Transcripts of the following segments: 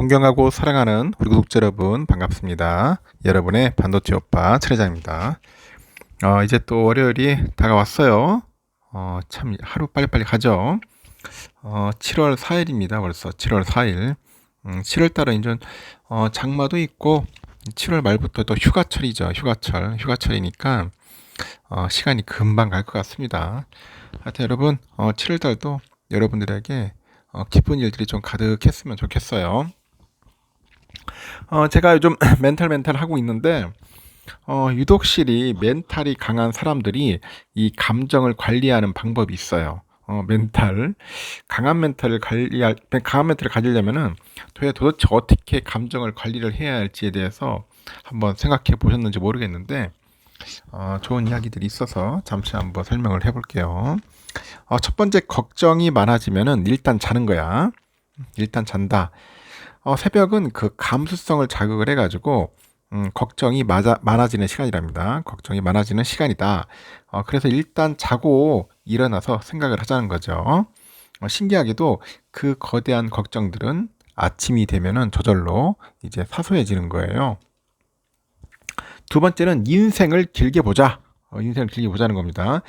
존경하고 사랑하는 우리 구독자 여러분 반갑습니다. 여러분의 반도체 오빠 최회장입니다. 이제 또 월요일이 다가왔어요. 참 하루 빨리빨리 가죠. 7월 4일입니다. 벌써 7월 4일. 7월 달은 이제 장마도 있고 7월 말부터 또 휴가철이죠. 휴가철이니까 시간이 금방 갈 것 같습니다. 하여튼 여러분 7월 달도 여러분들에게 기쁜 일들이 좀 가득했으면 좋겠어요. 제가 요즘 멘탈 하고 있는데 유독실이 멘탈이 강한 사람들이 이 감정을 관리하는 방법이 있어요. 강한 멘탈을 가지려면은 도대체 어떻게 감정을 관리를 해야 할지에 대해서 한번 생각해 보셨는지 모르겠는데 좋은 이야기들이 있어서 잠시 한번 설명을 해볼게요. 첫 번째, 걱정이 많아지면은 일단 자는 거야. 일단 잔다. 새벽은 그 감수성을 자극을 해가지고 걱정이 많아지는 시간이랍니다. 걱정이 많아지는 시간이다. 그래서 일단 자고 일어나서 생각을 하자는 거죠. 신기하게도 그 거대한 걱정들은 아침이 되면은 저절로 이제 사소해지는 거예요. 두 번째는 인생을 길게 보자. 인생을 길게 보자는 겁니다.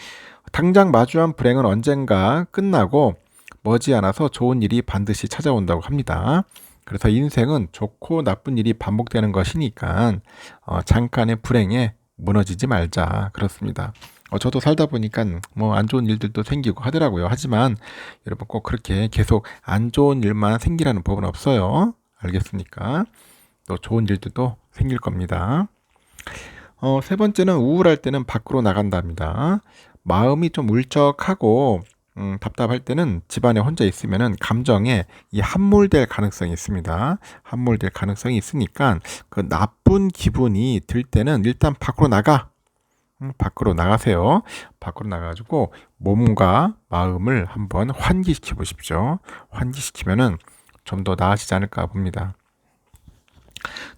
당장 마주한 불행은 언젠가 끝나고 머지않아서 좋은 일이 반드시 찾아온다고 합니다. 그래서 인생은 좋고 나쁜 일이 반복되는 것이니까 잠깐의 불행에 무너지지 말자. 그렇습니다. 저도 살다 보니까 뭐 안 좋은 일들도 생기고 하더라고요. 하지만 여러분 꼭 그렇게 계속 안 좋은 일만 생기라는 법은 없어요. 알겠습니까? 또 좋은 일들도 생길 겁니다. 세 번째는 우울할 때는 밖으로 나간답니다. 마음이 좀 울적하고 답답할 때는 집안에 혼자 있으면은 감정에 함몰될 가능성이 있습니다. 함몰될 가능성이 있으니까 그 나쁜 기분이 들 때는 일단 밖으로 밖으로 나가세요. 밖으로 나가가지고 몸과 마음을 한번 환기시켜 보십시오. 환기시키면은 좀 더 나아지지 않을까 봅니다.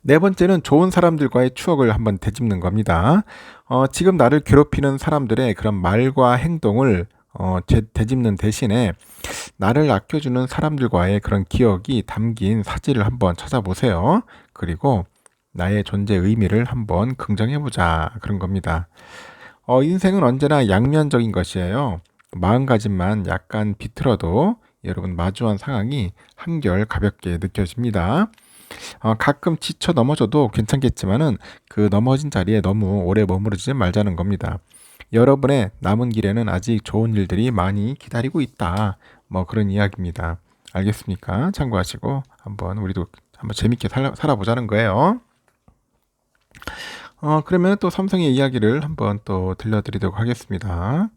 네 번째는 좋은 사람들과의 추억을 한번 되짚는 겁니다. 지금 나를 괴롭히는 사람들의 그런 말과 행동을 되짚는 대신에 나를 아껴주는 사람들과의 그런 기억이 담긴 사진을 한번 찾아보세요. 그리고 나의 존재 의미를 한번 긍정해보자. 그런 겁니다. 인생은 언제나 양면적인 것이에요. 마음가짐만 약간 비틀어도 여러분 마주한 상황이 한결 가볍게 느껴집니다. 가끔 지쳐 넘어져도 괜찮겠지만은 그 넘어진 자리에 너무 오래 머무르지 말자는 겁니다. 여러분의 남은 길에는 아직 좋은 일들이 많이 기다리고 있다. 뭐 그런 이야기입니다. 알겠습니까? 참고하시고 우리도 한번 재밌게 살아보자는 거예요. 그러면 또 삼성의 이야기를 한번 또 들려드리도록 하겠습니다.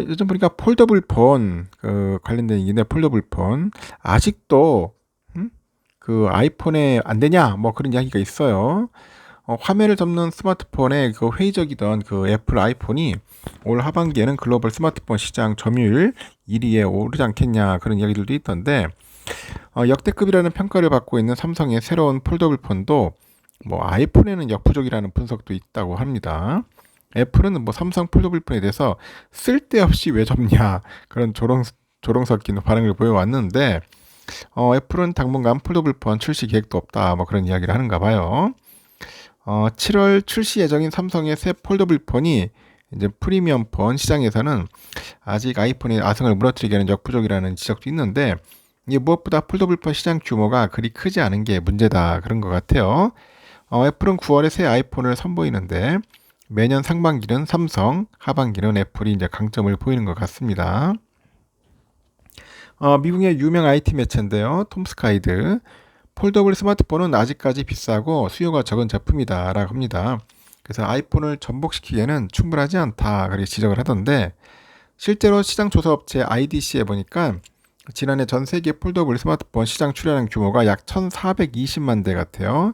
요즘 보니까 폴더블 폰 관련된 얘기인데 폴더블 폰 아직도 그 아이폰에 안 되냐 뭐 그런 이야기가 있어요. 화면을 접는 스마트폰의 그 회의적이던 그 애플 아이폰이 올 하반기에는 글로벌 스마트폰 시장 점유율 1위에 오르지 않겠냐 그런 이야기들도 있던데 역대급이라는 평가를 받고 있는 삼성의 새로운 폴더블 폰도 뭐 아이폰에는 역부족이라는 분석도 있다고 합니다. 애플은 뭐 삼성 폴더블 폰에 대해서 쓸데없이 왜 접냐 그런 조롱 섞인 반응을 보여왔는데 애플은 당분간 폴더블 폰 출시 계획도 없다 뭐 그런 이야기를 하는가 봐요. 7월 출시 예정인 삼성의 새 폴더블 폰이 이제 프리미엄 폰 시장에서는 아직 아이폰의 아성을 무너뜨리기에는 역부족이라는 지적도 있는데 이게 무엇보다 폴더블 폰 시장 규모가 그리 크지 않은 게 문제다 그런 것 같아요. 애플은 9월에 새 아이폰을 선보이는데 매년 상반기는 삼성, 하반기는 애플이 이제 강점을 보이는 것 같습니다. 미국의 유명 IT 매체인데요. 톰스카이드. 폴더블 스마트폰은 아직까지 비싸고 수요가 적은 제품이다 라고 합니다. 그래서 아이폰을 전복시키기에는 충분하지 않다 그렇게 지적을 하던데 실제로 시장 조사 업체 IDC에 보니까 지난해 전 세계 폴더블 스마트폰 시장 출하량 규모가 약 1420만 대 같아요.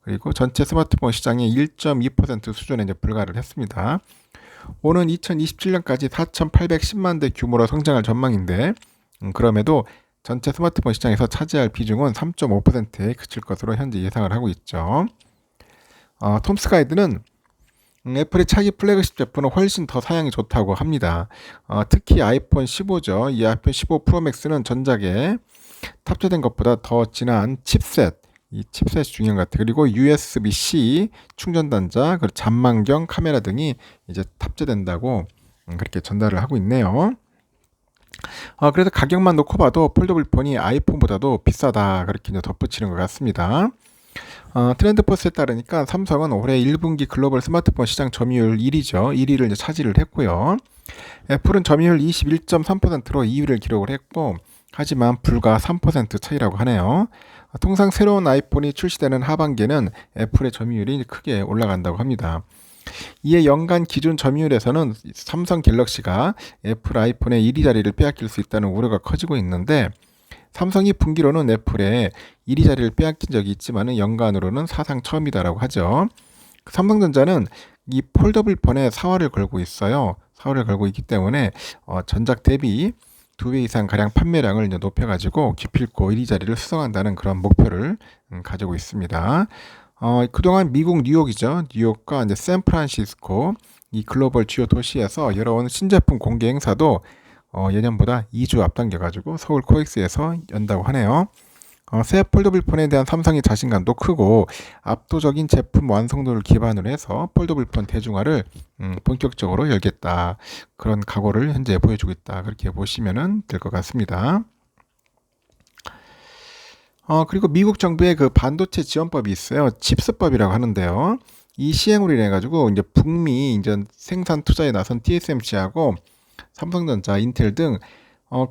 그리고 전체 스마트폰 시장의 1.2% 수준에 이제 불과를 했습니다. 오는 2027년까지 4,810만 대 규모로 성장할 전망인데 그럼에도 전체 스마트폰 시장에서 차지할 비중은 3.5%에 그칠 것으로 현재 예상을 하고 있죠. 톰스가이드는 애플의 차기 플래그십 제품은 훨씬 더 사양이 좋다고 합니다. 특히 아이폰 15죠. 이 아이폰 15 프로 맥스는 전작에 탑재된 것보다 더 진한 칩셋, 이 칩셋이 중요한 것 같아요. 그리고 USB-C 충전단자, 그리고 잔망경 카메라 등이 이제 탑재된다고 그렇게 전달을 하고 있네요. 그래서 가격만 놓고 봐도 폴더블 폰이 아이폰보다도 비싸다, 그렇게 이제 덧붙이는 것 같습니다. 트렌드포스에 따르니까 삼성은 올해 1분기 글로벌 스마트폰 시장 점유율 1위죠. 1위를 이제 차지를 했고요. 애플은 점유율 21.3%로 2위를 기록을 했고, 하지만 불과 3% 차이라고 하네요. 통상 새로운 아이폰이 출시되는 하반기에는 애플의 점유율이 크게 올라간다고 합니다. 이에 연간 기준 점유율에서는 삼성 갤럭시가 애플 아이폰의 1위 자리를 빼앗길 수 있다는 우려가 커지고 있는데, 삼성이 분기로는 애플의 1위 자리를 빼앗긴 적이 있지만 연간으로는 사상 처음이다라고 하죠. 삼성전자는 이 폴더블 폰에 사활을 걸고 있어요. 사활을 걸고 있기 때문에 전작 대비 2배 이상 가량 판매량을 이제 높여가지고 기필코 1위 자리를 수성한다는 그런 목표를 가지고 있습니다. 그동안 미국 뉴욕이죠. 뉴욕과 이제 샌프란시스코 이 글로벌 주요 도시에서 열어온 신제품 공개 행사도 예년보다 2주 앞당겨가지고 서울 코엑스에서 연다고 하네요. 새 폴더블 폰에 대한 삼성의 자신감도 크고 압도적인 제품 완성도를 기반으로 해서 폴더블 폰 대중화를 본격적으로 열겠다, 그런 각오를 현재 보여주고 있다, 그렇게 보시면 될 것 같습니다. 그리고 미국 정부의 그 반도체 지원법이 있어요. 칩스법이라고 하는데요. 이 시행으로 인해 가지고 이제 북미 이제 생산 투자에 나선 TSMC하고 삼성전자, 인텔 등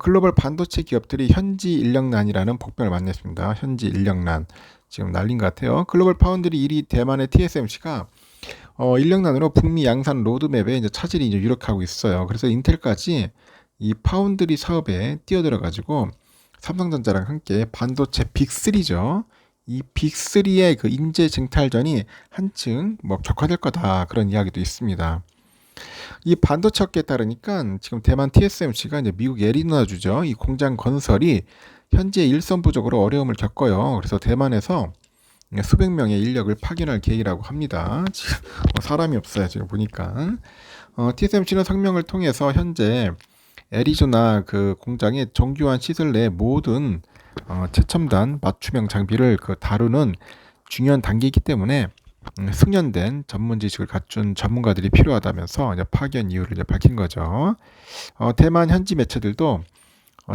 글로벌 반도체 기업들이 현지 인력난이라는 복병을 만났습니다. 현지 인력난. 지금 난린 것 같아요. 글로벌 파운드리 1위 대만의 TSMC가 인력난으로 북미 양산 로드맵에 이제 차질이 이제 유력하고 있어요. 그래서 인텔까지 이 파운드리 사업에 뛰어들어 가지고 삼성전자랑 함께 반도체 빅3죠. 이 빅3의 그 인재 쟁탈전이 한층 뭐 격화될 거다, 그런 이야기도 있습니다. 이 반도체 업계에 따르니까 지금 대만 TSMC가 이제 미국 애리노나주죠. 이 공장 건설이 현재 일선 부족으로 어려움을 겪어요. 그래서 대만에서 수백 명의 인력을 파견할 계획이라고 합니다. 지금 사람이 없어요. 지금 보니까. TSMC는 성명을 통해서 현재 애리조나 그 공장의 정교한 시설 내 모든 최첨단 맞춤형 장비를 그 다루는 중요한 단계이기 때문에 숙련된 전문 지식을 갖춘 전문가들이 필요하다면서 이제 파견 이유를 이제 밝힌 거죠. 대만 현지 매체들도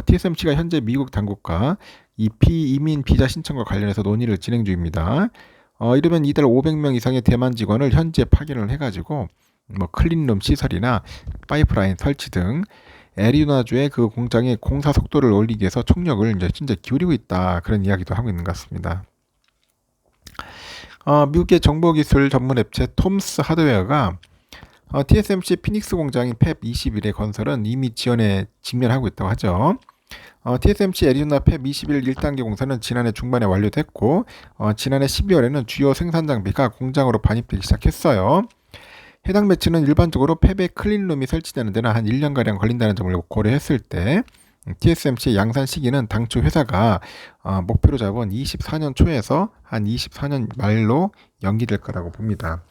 TSMC가 현재 미국 당국과 이 비이민 비자 신청과 관련해서 논의를 진행 중입니다. 이러면 이달 500명 이상의 대만 직원을 현지에 파견을 해가지고 뭐 클린룸 시설이나 파이프라인 설치 등 애리조나주의 그 공장의 공사 속도를 올리기 위해서 총력을 이제 진짜 기울이고 있다, 그런 이야기도 하고 있는 것 같습니다. 미국의 정보기술 전문 업체 톰스 하드웨어가 TSMC 피닉스 공장인 팹 21의 건설은 이미 지연에 직면하고 있다고 하죠. TSMC 애리조나 팹 21 1단계 공사는 지난해 중반에 완료됐고 지난해 12월에는 주요 생산 장비가 공장으로 반입되기 시작했어요. 해당 매체는 일반적으로 팹에 클린룸이 설치되는 데는 한 1년가량 걸린다는 점을 고려했을 때 TSMC의 양산 시기는 당초 회사가 목표로 잡은 24년 초에서 한 24년 말로 연기될 거라고 봅니다.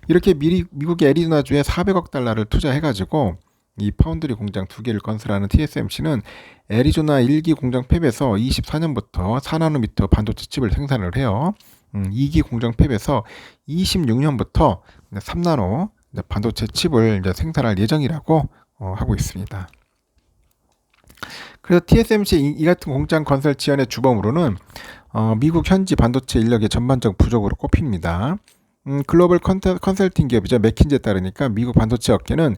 이렇게 미국의 애리조나주에 400억 달러를 투자해가지고 이 파운드리 공장 2개를 건설하는 TSMC는 애리조나 1기 공장 팹에서 24년부터 4나노미터 반도체 칩을 생산을 해요. 2기 공장 팹에서 26년부터 3나노 반도체 칩을 이제 생산할 예정이라고 하고 있습니다. 그래서 TSMC 이 같은 공장 건설 지연의 주범으로는 미국 현지 반도체 인력의 전반적 부족으로 꼽힙니다. 글로벌 컨설팅 기업이죠. 맥킨지에 따르니까 미국 반도체 업계는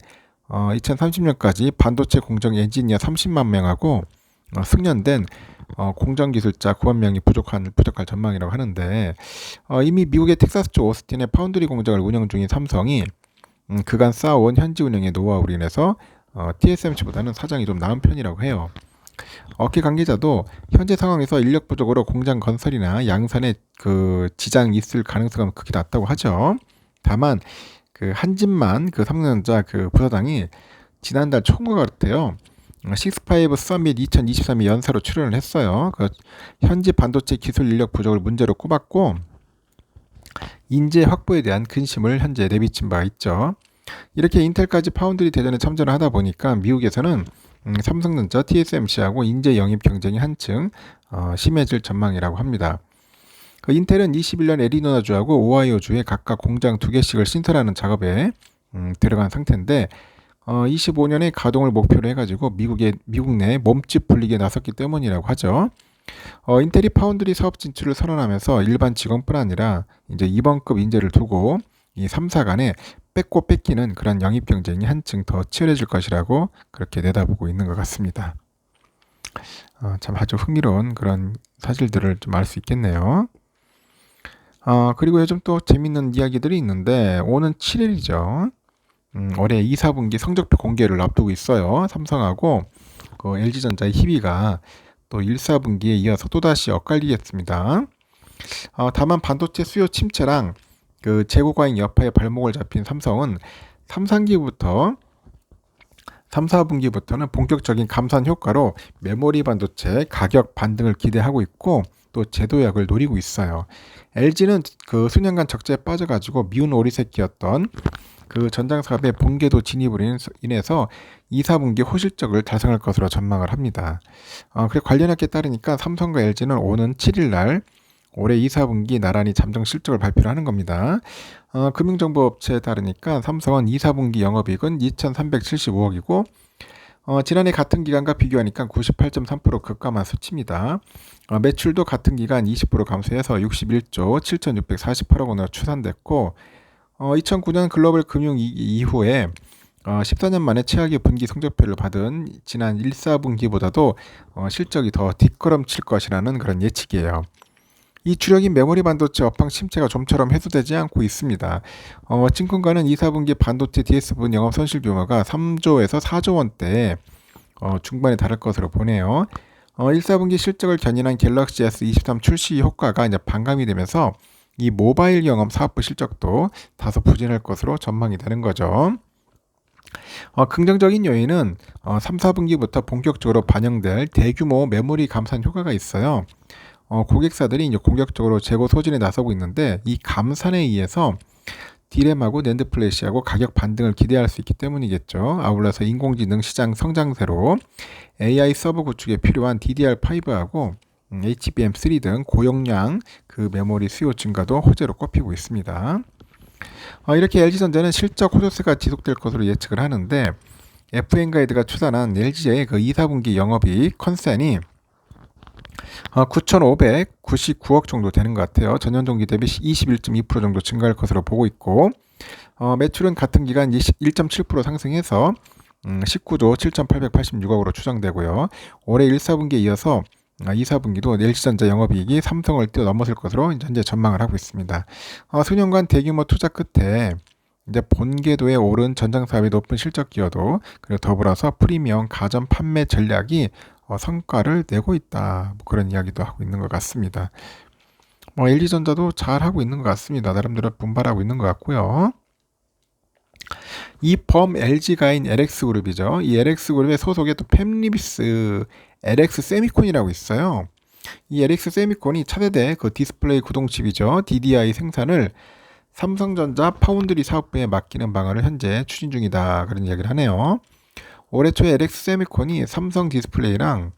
2030년까지 반도체 공정 엔지니어 30만 명하고 숙련된 공정 기술자 9만 명이 부족할 전망이라고 하는데, 이미 미국의 텍사스주 오스틴의 파운드리 공장을 운영 중인 삼성이 그간 쌓아온 현지 운영의 노하우로 인해서 TSMC보다는 사정이 좀 나은 편이라고 해요. 업계 관계자도 현재 상황에서 인력 부족으로 공장 건설이나 양산에 그 지장이 있을 가능성은 극히 낮다고 하죠. 다만 그 한진만 그 삼성전자 그 부사장이 지난달 초인가 같아요. 식스파이브 서밋 2023이 연사로 출연을 했어요. 그 현지 반도체 기술 인력 부족을 문제로 꼽았고 인재 확보에 대한 근심을 현재 내비친 바 있죠. 이렇게 인텔까지 파운드리 대전에 참전을 하다 보니까 미국에서는 삼성전자, TSMC하고 인재 영입 경쟁이 한층 심해질 전망이라고 합니다. 그 인텔은 21년 애리노나주하고 오하이오주에 각각 공장 2개씩을 신설하는 작업에 들어간 상태인데 25년에 가동을 목표로 해가지고 미국 내 몸집 불리게 나섰기 때문이라고 하죠. 인텔이 파운드리 사업 진출을 선언하면서 일반 직원뿐 아니라 이제 2번급 인재를 두고 이 3사 간에 뺏고 뺏기는 그런 영입 경쟁이 한층 더 치열해질 것이라고 그렇게 내다보고 있는 것 같습니다. 참 아주 흥미로운 그런 사실들을 좀 알 수 있겠네요. 그리고 요즘 또 재밌는 이야기들이 있는데 오는 7일이죠. 올해 2, 4분기 성적표 공개를 앞두고 있어요. 삼성하고 그 LG전자의 희비가 또 1, 4분기에 이어서 또다시 엇갈리겠습니다. 다만 반도체 수요 침체랑 그 재고 과잉 여파에 발목을 잡힌 삼성은 3, 4분기부터는 본격적인 감산 효과로 메모리 반도체 가격 반등을 기대하고 있고 또 제도약을 노리고 있어요. LG는 그 수년간 적자에 빠져가지고 미운 오리새끼였던 그 전장 사업의 본궤도 진입으로 인해서 2, 4분기 호실적을 달성할 것으로 전망을 합니다. 그리고 관련학계에 따르니까 삼성과 LG는 오는 7일 날 올해 2, 4분기 나란히 잠정 실적을 발표를 하는 겁니다. 금융정보업체에 따르니까 삼성은 2, 4분기 영업이익은 2,375억이고 지난해 같은 기간과 비교하니까 98.3% 급감한 수치입니다. 매출도 같은 기간 20% 감소해서 61조 7,648억 원으로 추산됐고 2009년 글로벌 금융 이후에 14년 만에 최악의 분기 성적표를 받은 지난 1, 4분기보다도 실적이 더 뒷걸음칠 것이라는 그런 예측이에요. 이 주력인 메모리 반도체 업황 침체가 좀처럼 해소되지 않고 있습니다. 증권가는 2, 4분기 반도체 DS 부분 영업 손실 규모가 3조에서 4조 원대 중반에 달할 것으로 보네요. 1, 4분기 실적을 견인한 갤럭시 S23 출시 효과가 이제 반감이 되면서 이 모바일 영업 사업부 실적도 다소 부진할 것으로 전망이 되는 거죠. 긍정적인 요인은 3, 4분기부터 본격적으로 반영될 대규모 메모리 감산 효과가 있어요. 고객사들이 이제 공격적으로 재고 소진에 나서고 있는데 이 감산에 의해서 디램하고 낸드 플래시하고 가격 반등을 기대할 수 있기 때문이겠죠. 아울러서 인공지능 시장 성장세로 AI 서버 구축에 필요한 DDR5하고 HBM3 등 고용량 그 메모리 수요 증가도 호재로 꼽히고 있습니다. 이렇게 LG전자는 실적 호조세가 지속될 것으로 예측을 하는데 FN가이드가 추산한 LG의 그 2, 4분기 영업이익 컨센이 9,599억 정도 되는 것 같아요. 전년 동기 대비 21.2% 정도 증가할 것으로 보고 있고 매출은 같은 기간 1.7% 상승해서 19조 7,886억으로 추정되고요. 올해 1, 4분기에 이어서 2, 4분기도 LG전자 영업이익이 삼성을 뛰어넘었을 것으로 현재 전망을 하고 있습니다. 수년간 대규모 투자 끝에 이제 본궤도에 오른 전장 사업의 높은 실적 기여도 그리고 더불어서 프리미엄 가전 판매 전략이 성과를 내고 있다. 그런 이야기도 하고 있는 것 같습니다. LG전자도 잘 하고 있는 것 같습니다. 나름대로 분발하고 있는 것 같고요. 이 범 LG가인 LX그룹이죠. 이 LX그룹의 소속의 또 팹리비스 LX 세미콘이라고 있어요. 이 LX 세미콘이 차세대 그 디스플레이 구동칩이죠. DDI 생산을 삼성전자 파운드리 사업부에 맡기는 방안을 현재 추진 중이다. 그런 이야기를 하네요. 올해 초에 LX 세미콘이 삼성 디스플레이랑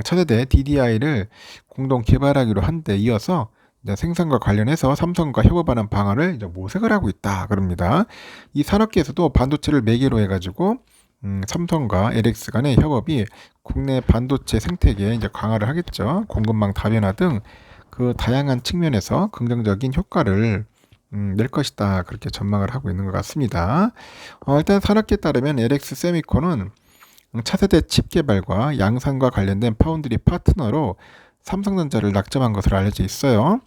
차세대 DDI를 공동 개발하기로 한 데 이어서 생산과 관련해서 삼성과 협업하는 방안을 이제 모색을 하고 있다. 그럽니다. 이 산업계에서도 반도체를 매개로 해가지고 삼성과 LX 간의 협업이 국내 반도체 생태계에 이제 강화를 하겠죠. 공급망 다변화 등 그 다양한 측면에서 긍정적인 효과를 낼 것이다. 그렇게 전망을 하고 있는 것 같습니다. 일단 산업계에 따르면 LX 세미콘은 차세대 칩 개발과 양산과 관련된 파운드리 파트너로 삼성전자를 낙점한 것으로 알려져 있어요.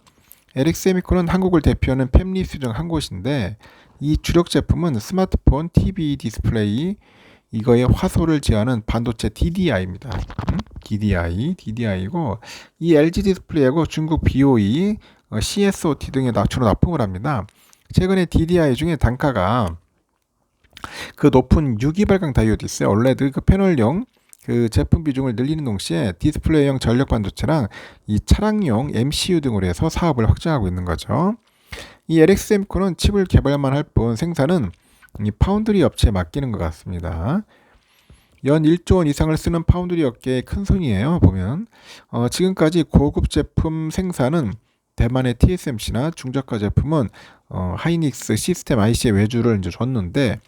LX 세미콘은 한국을 대표하는 팹리스 중 한 곳인데 이 주력 제품은 스마트폰, TV 디스플레이 이거의 화소를 제어하는 반도체 DDI입니다. DDI고 이 LG 디스플레이하고 중국 BOE, CSOT 등의 주로 납품을 합니다. 최근에 DDI 중에 단가가 그 높은 유기발광 다이오드 있어요. OLED 그 패널용 그 제품 비중을 늘리는 동시에 디스플레이용 전력 반도체랑 이 차량용 MCU 등으로 해서 사업을 확장하고 있는 거죠. 이 LX 세미콘은 칩을 개발만 할 뿐 생산은 이 파운드리 업체에 맡기는 것 같습니다. 연 1조 원 이상을 쓰는 파운드리 업계의 큰 손이에요. 보면 지금까지 고급 제품 생산은 대만의 TSMC나 중저가 제품은 하이닉스 시스템 IC의 외주를 이제 줬는데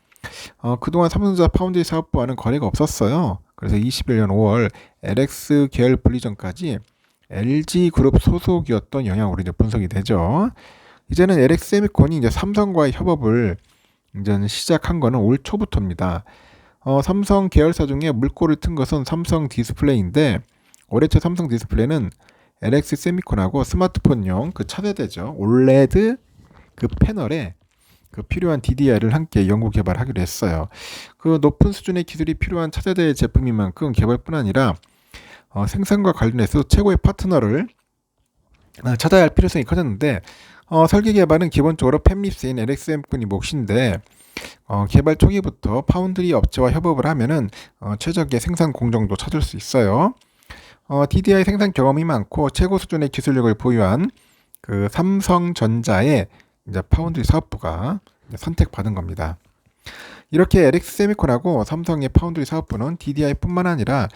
그동안 삼성전자 파운드리 사업부와는 거래가 없었어요. 그래서 21년 5월 LX 계열 분리 전까지 LG 그룹 소속이었던 영향으로 이제 분석이 되죠. 이제는 LX 세미콘이 이제 삼성과의 협업을 이제 시작한 거는 올 초부터입니다. 삼성 계열사 중에 물꼬를 튼 것은 삼성 디스플레이인데 올해 초 삼성 디스플레이는 LX 세미콘하고 스마트폰용 그 차세대죠. 올레드 그 패널에 그 필요한 DDI를 함께 연구 개발하기로 했어요. 그 높은 수준의 기술이 필요한 차세대 제품인 만큼 개발뿐 아니라 생산과 관련해서 최고의 파트너를 찾아야 할 필요성이 커졌는데 설계 개발은 기본적으로 팹립스인 LXM군이 몫인데 개발 초기부터 파운드리 업체와 협업을 하면은 최적의 생산 공정도 찾을 수 있어요. DDI 생산 경험이 많고 최고 수준의 기술력을 보유한 그 삼성전자의 이제 파운드리 사업부가 선택받은 겁니다. 이렇게 LX 세미콘하고 삼성의 파운드리 사업부는 DDI뿐만 아니라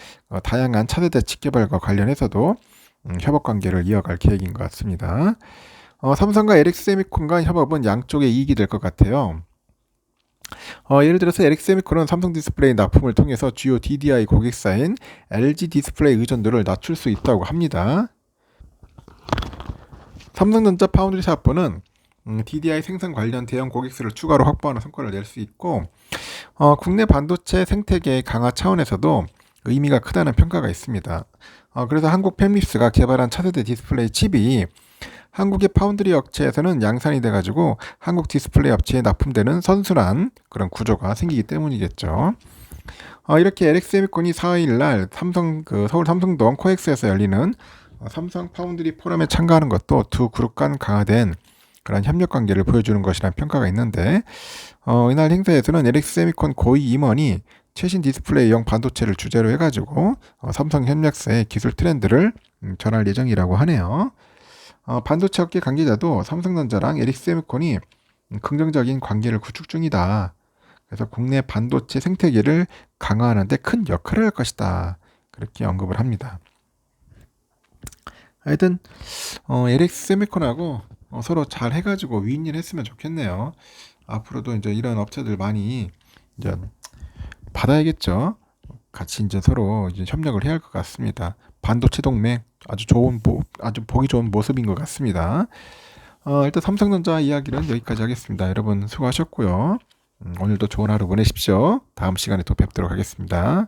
다양한 차세대 칩 개발과 관련해서도 협업 관계를 이어갈 계획인 것 같습니다. 삼성과 LX 세미콘과 협업은 양쪽의 이익이 될 것 같아요. 예를 들어서 LX 세미콘은 삼성 디스플레이 납품을 통해서 주요 DDI 고객사인 LG 디스플레이 의존도를 낮출 수 있다고 합니다. 삼성전자 파운드리 사업부는 DDI 생산 관련 대형 고객수를 추가로 확보하는 성과를 낼 수 있고 국내 반도체 생태계 강화 차원에서도 의미가 크다는 평가가 있습니다. 그래서 한국 팹립스가 개발한 차세대 디스플레이 칩이 한국의 파운드리 업체에서는 양산이 돼가지고 한국 디스플레이 업체에 납품되는 선순환 그런 구조가 생기기 때문이겠죠. 이렇게 LX 세미콘이 4일 날 서울 삼성동 코엑스에서 열리는 삼성 파운드리 포럼에 참가하는 것도 두 그룹 간 강화된 그런 협력 관계를 보여주는 것이라는 평가가 있는데 이날 행사에서는 LX 세미콘 고위 임원이 최신 디스플레이용 반도체를 주제로 해가지고 삼성 협력사의 기술 트렌드를 전할 예정이라고 하네요. 반도체 업계 관계자도 삼성전자랑 LX 세미콘이 긍정적인 관계를 구축 중이다. 그래서 국내 반도체 생태계를 강화하는 데 큰 역할을 할 것이다. 그렇게 언급을 합니다. 하여튼 LX 세미콘하고 서로 잘 해가지고 윈윈 했으면 좋겠네요. 앞으로도 이제 이런 업체들 많이 이제 받아야겠죠. 같이 이제 서로 이제 협력을 해야 할 것 같습니다. 반도체 동맹 아주 보기 좋은 모습인 것 같습니다. 일단 삼성전자 이야기는 여기까지 하겠습니다. 여러분 수고하셨고요. 오늘도 좋은 하루 보내십시오. 다음 시간에 또 뵙도록 하겠습니다.